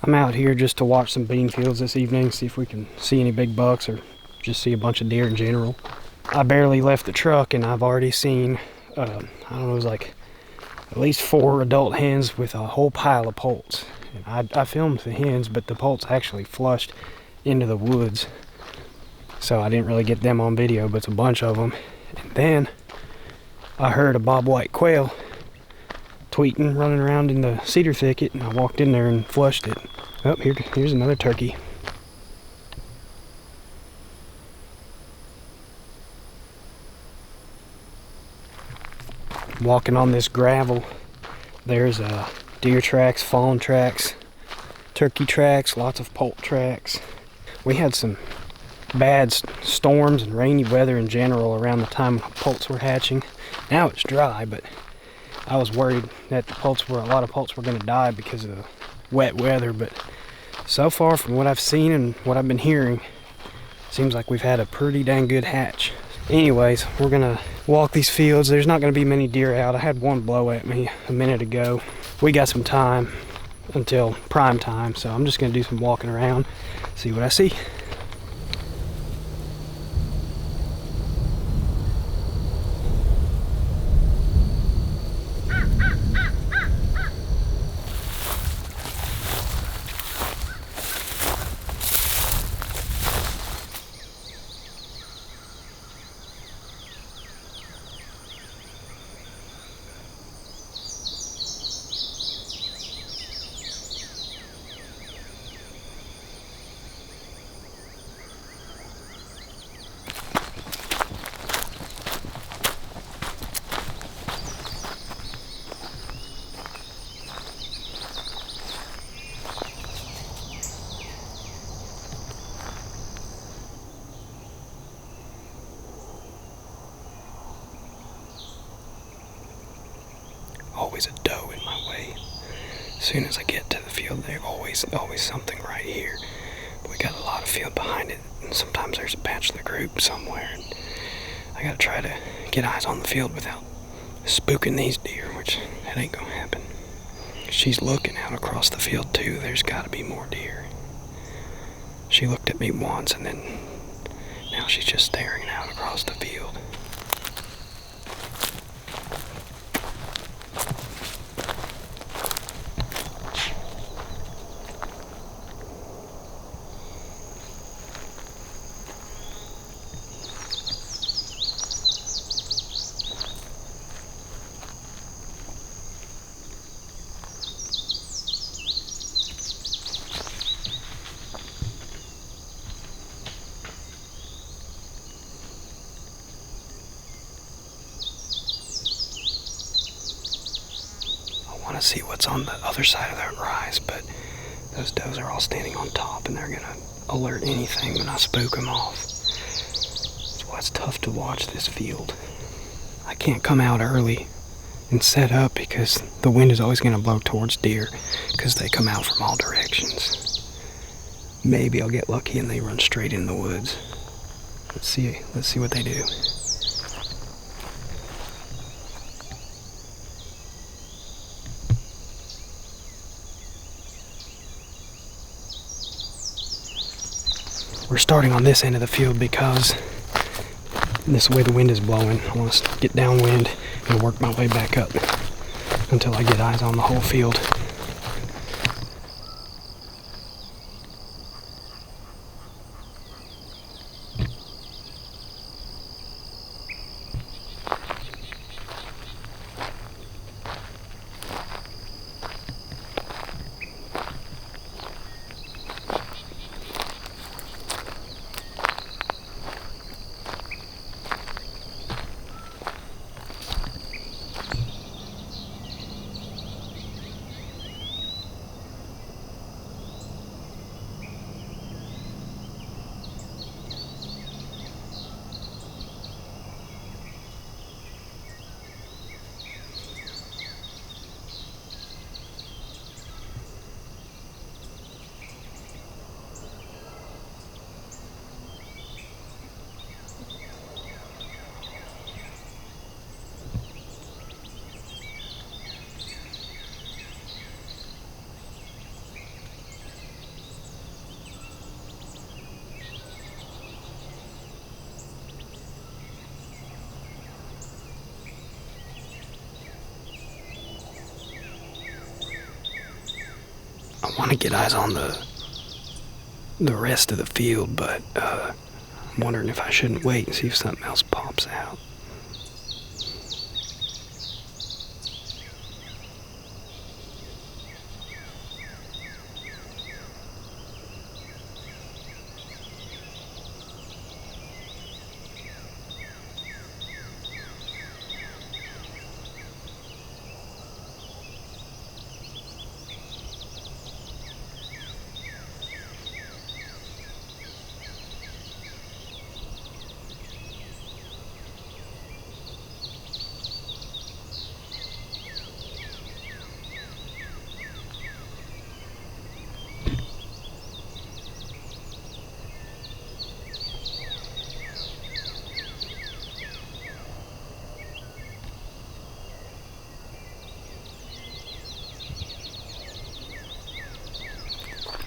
I'm out here just to watch some bean fields this evening, see if we can see any big bucks or just see a bunch of deer in general. I barely left the truck and I've already seen, I don't know, it was like at least 4 adult hens with a whole pile of poults. And I filmed the hens, but the poults actually flushed into the woods, so I didn't really get them on video, but it's a bunch of them. And then I heard a bobwhite quail tweeting, running around in the cedar thicket, and I walked in there and flushed it. Oh, here's another turkey. Walking on this gravel, there's deer tracks, fawn tracks, turkey tracks, lots of poult tracks. We had some bad storms and rainy weather in general around the time poults were hatching. Now it's dry, but I was worried that a lot of poults were going to die because of the wet weather. But so far, from what I've seen and what I've been hearing, seems like we've had a pretty dang good hatch. Anyways, we're gonna walk these fields. There's not gonna be many deer out. I had one blow at me a minute ago. We got some time until prime time, so I'm just gonna do some walking around, see what I see. Always a doe in my way. As soon as I get to the field, there's always something right here. But we got a lot of field behind it, and sometimes there's a bachelor group somewhere. And I gotta try to get eyes on the field without spooking these deer, which that ain't gonna happen. She's looking out across the field too. There's gotta be more deer. She looked at me once, and then now she's just staring out across the field. I want to see what's on the other side of that rise, but those does are all standing on top and they're gonna alert anything when I spook them off. That's why it's tough to watch this field. I can't come out early and set up because the wind is always gonna blow towards deer because they come out from all directions. Maybe I'll get lucky and they run straight in the woods. Let's see what they do. We're starting on this end of the field because this way the wind is blowing. I want to get downwind and work my way back up until I get eyes on the whole field. want to get eyes on the rest of the field, but I'm wondering if I shouldn't wait and see if something else pops out.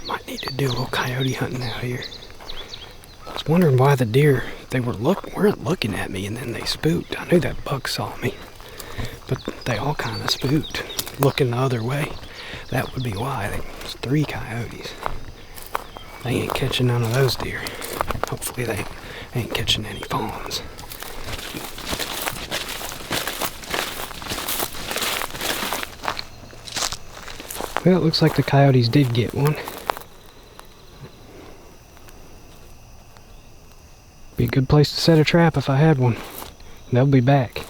Might need to do a little coyote hunting out here. I was wondering why the deer, they weren't looking at me, and then they spooked. I knew that buck saw me, but they all kind of spooked, looking the other way. That would be why. There's 3 coyotes. They ain't catching none of those deer. Hopefully they ain't catching any fawns. Well, it looks like the coyotes did get one. Be a good place to set a trap if I had one. They'll be back.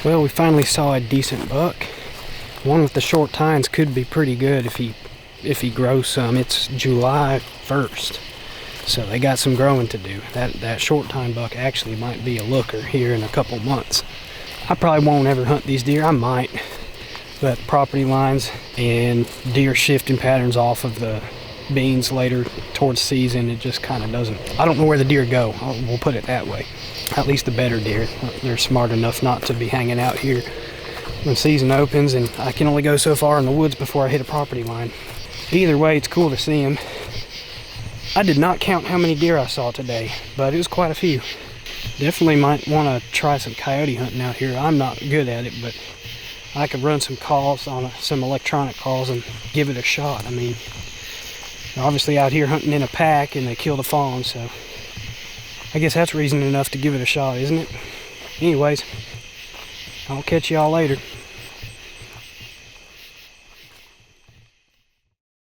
Well, we finally saw a decent buck. One with the short tines could be pretty good if he grows some. It's July 1st, so they got some growing to do. That short tine buck actually might be a looker here in a couple months. I probably won't ever hunt these deer. I might, but property lines and deer shifting patterns off of the beans later towards season, it just kind of doesn't. I don't know where the deer go. We'll put it that way. At least the better deer. They're smart enough not to be hanging out here when season opens, and I can only go so far in the woods before I hit a property line. Either way, it's cool to see them. I did not count how many deer I saw today, but it was quite a few. Definitely might want to try some coyote hunting out here. I'm not good at it, but I could run some calls on some electronic calls and give it a shot. I mean, they're obviously out here hunting in a pack and they kill the fawn, so I guess that's reason enough to give it a shot, isn't it? Anyways, I'll catch y'all later.